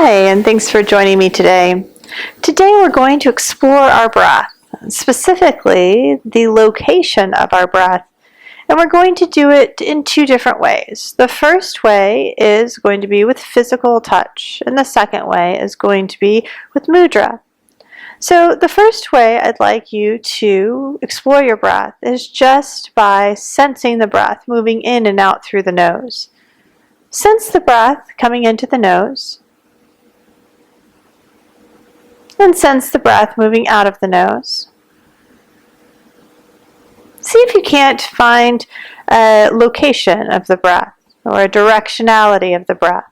Hi, and thanks for joining me today. Today we're going to explore our breath, specifically the location of our breath, and we're going to do it in two different ways. The first way is going to be with physical touch, and the second way is going to be with mudra. So the first way I'd like you to explore your breath is just by sensing the breath moving in and out through the nose. Sense the breath coming into the nose, and sense the breath moving out of the nose. See if you can't find a location of the breath or a directionality of the breath.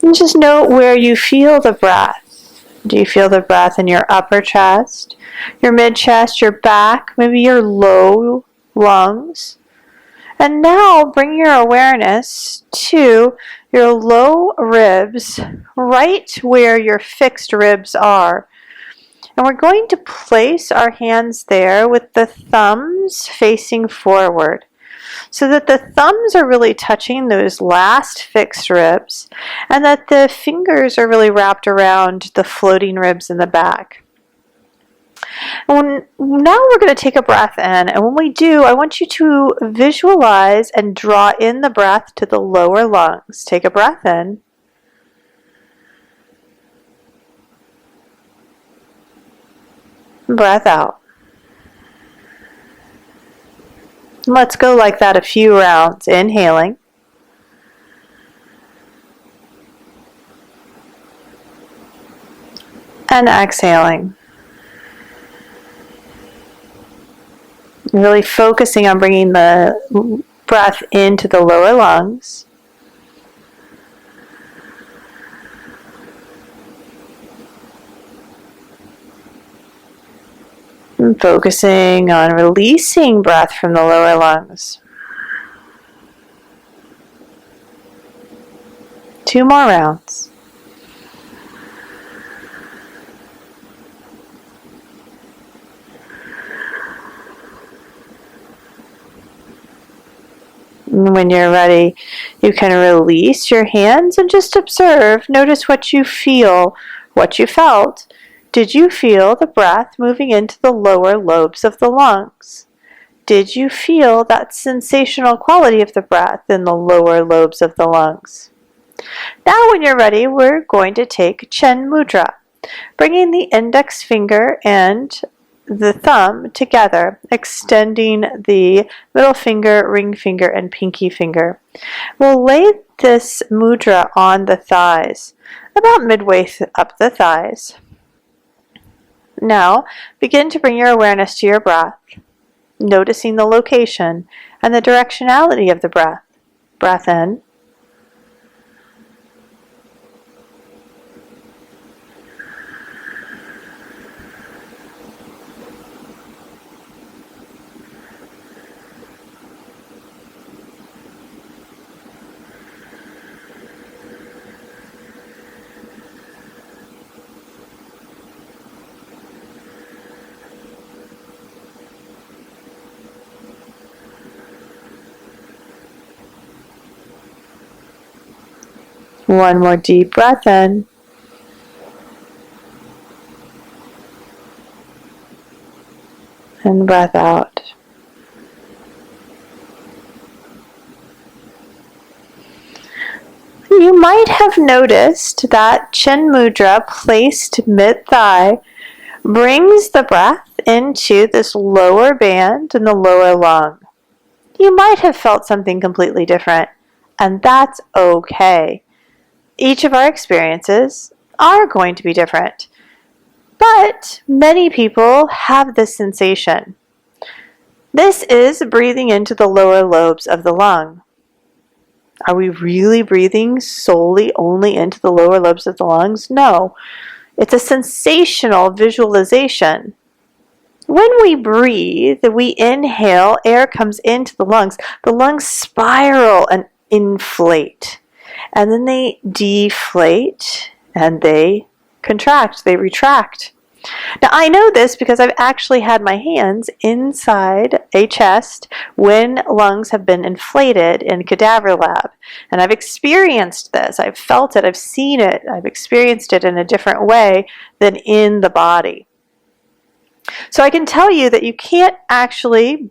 And just note where you feel the breath. Do you feel the breath in your upper chest, your mid-chest, your back, maybe your low lungs? And now bring your awareness to your low ribs, right where your fixed ribs are. And we're going to place our hands there with the thumbs facing forward, so that the thumbs are really touching those last fixed ribs, and that the fingers are really wrapped around the floating ribs in the back. Now we're going to take a breath in, and when we do, I want you to visualize and draw in the breath to the lower lungs. Take a breath in. Breath out. Let's go like that a few rounds. Inhaling. And exhaling. Really focusing on bringing the breath into the lower lungs. And focusing on releasing breath from the lower lungs. 2 more rounds. And when you're ready, you can release your hands and just observe. Notice what you feel, what you felt. Did you feel the breath moving into the lower lobes of the lungs? Did you feel that sensational quality of the breath in the lower lobes of the lungs? Now when you're ready, we're going to take Chen Mudra, bringing the index finger and the thumb together, extending the middle finger, ring finger, and pinky finger. We'll lay this mudra on the thighs, about midway up the thighs. Now, begin to bring your awareness to your breath, noticing the location and the directionality of the breath. Breath in. One more deep breath in. And breath out. You might have noticed that Chin Mudra placed mid-thigh brings the breath into this lower band in the lower lung. You might have felt something completely different, and that's okay. Each of our experiences are going to be different, but many people have this sensation. This is breathing into the lower lobes of the lung. Are we really breathing solely only into the lower lobes of the lungs? No. It's a sensational visualization. When we breathe, we inhale, air comes into the lungs spiral and inflate, and then they deflate and they contract, they retract. Now, I know this because I've actually had my hands inside a chest when lungs have been inflated in a cadaver lab. And I've experienced this. I've felt it. I've seen it. I've experienced it in a different way than in the body. So I can tell you that you can't actually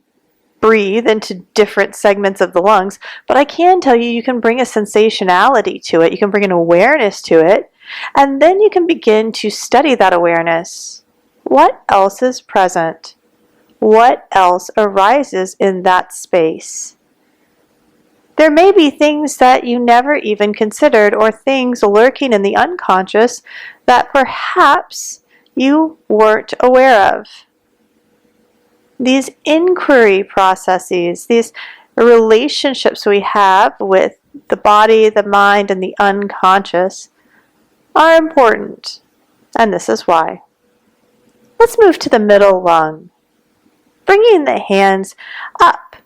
breathe into different segments of the lungs, but I can tell you you can bring a sensationality to it. You can bring an awareness to it. And then you can begin to study that awareness. What else is present? What else arises in that space? There may be things that you never even considered, or things lurking in the unconscious that perhaps you weren't aware of. These inquiry processes, these relationships we have with the body, the mind, and the unconscious are important, and this is why. Let's move to the middle lung. Bringing the hands up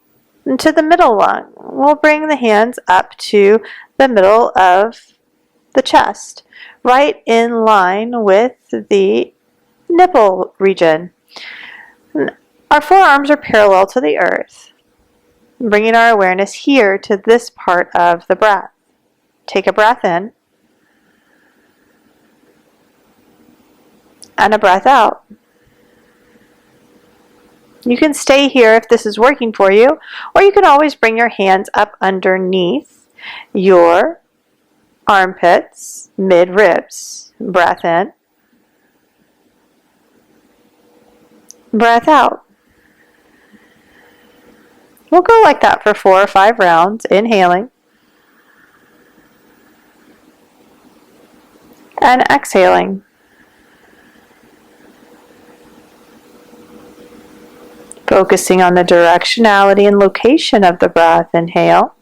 into the middle lung. We'll bring the hands up to the middle of the chest, right in line with the nipple region. Our forearms are parallel to the earth, bringing our awareness here to this part of the breath. Take a breath in and a breath out. You can stay here if this is working for you, or you can always bring your hands up underneath your armpits, mid-ribs. Breath in, breath out. We'll go like that for 4 or 5 rounds, inhaling and exhaling. Focusing on the directionality and location of the breath. Inhale.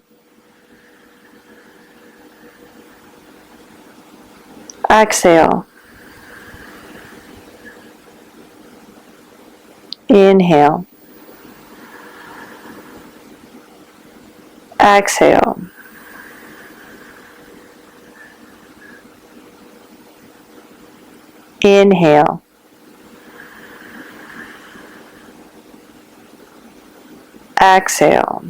Exhale. Inhale. Exhale. Inhale. Exhale.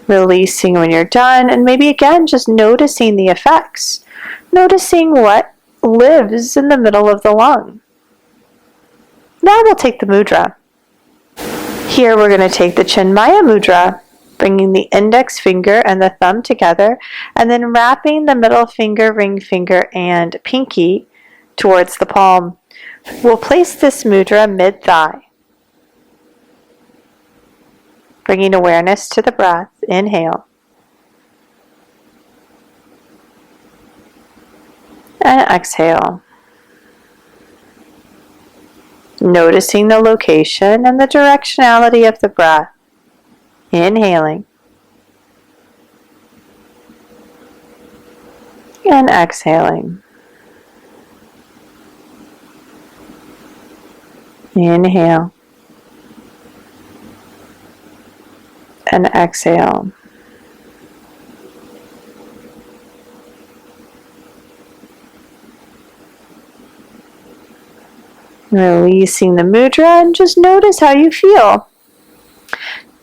Releasing when you're done, and maybe again just noticing the effects. Noticing what lives in the middle of the lung. Now we'll take the mudra. Here we're going to take the Chinmaya mudra, bringing the index finger and the thumb together, and then wrapping the middle finger, ring finger, and pinky towards the palm. We'll place this mudra mid-thigh, bringing awareness to the breath. Inhale. And exhale. Noticing the location and the directionality of the breath. Inhaling. And exhaling. Inhale. And exhale. Releasing the mudra, and just notice how you feel.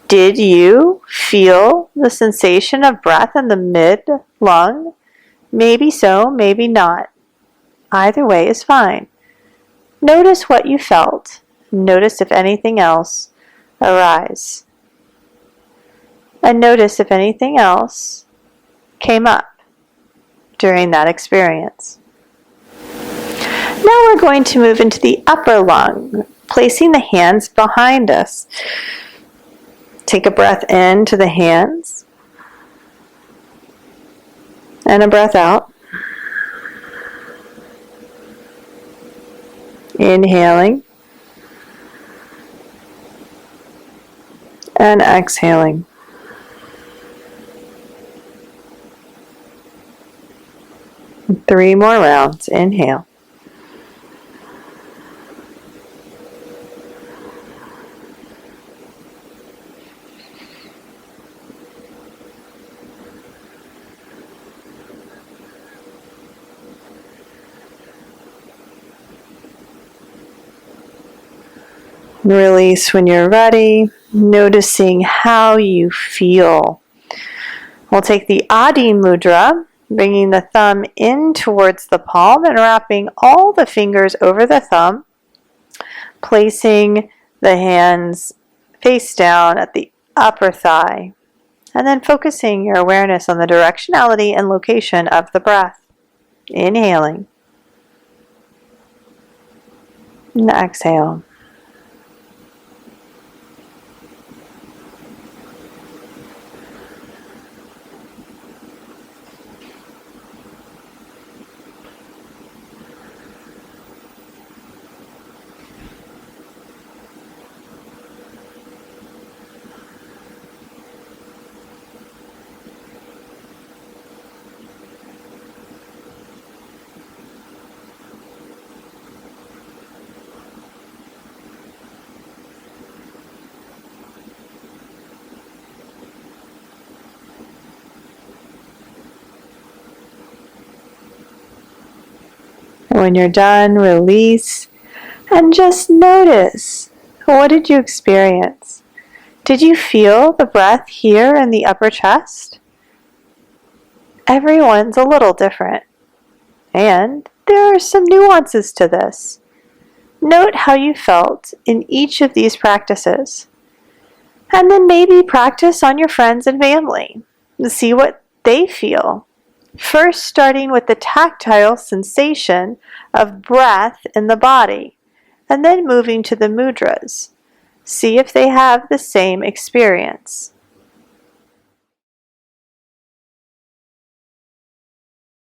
Did you feel the sensation of breath in the mid-lung? Maybe so, maybe not. Either way is fine. Notice what you felt. Notice if anything else arises. And notice if anything else came up during that experience. Now we're going to move into the upper lung, placing the hands behind us. Take a breath in to the hands and a breath out. Inhaling And exhaling. And 3 more rounds. Inhale. Release when you're ready, noticing how you feel. We'll take the Adi Mudra, bringing the thumb in towards the palm and wrapping all the fingers over the thumb, placing the hands face down at the upper thigh, and then focusing your awareness on the directionality and location of the breath. Inhaling and exhale. When you're done, release and just notice. What did you experience? Did you feel the breath here in the upper chest? Everyone's a little different, and there are some nuances to this. Note how you felt in each of these practices, and then maybe practice on your friends and family to see what they feel. First, starting with the tactile sensation of breath in the body, and then moving to the mudras. See if they have the same experience.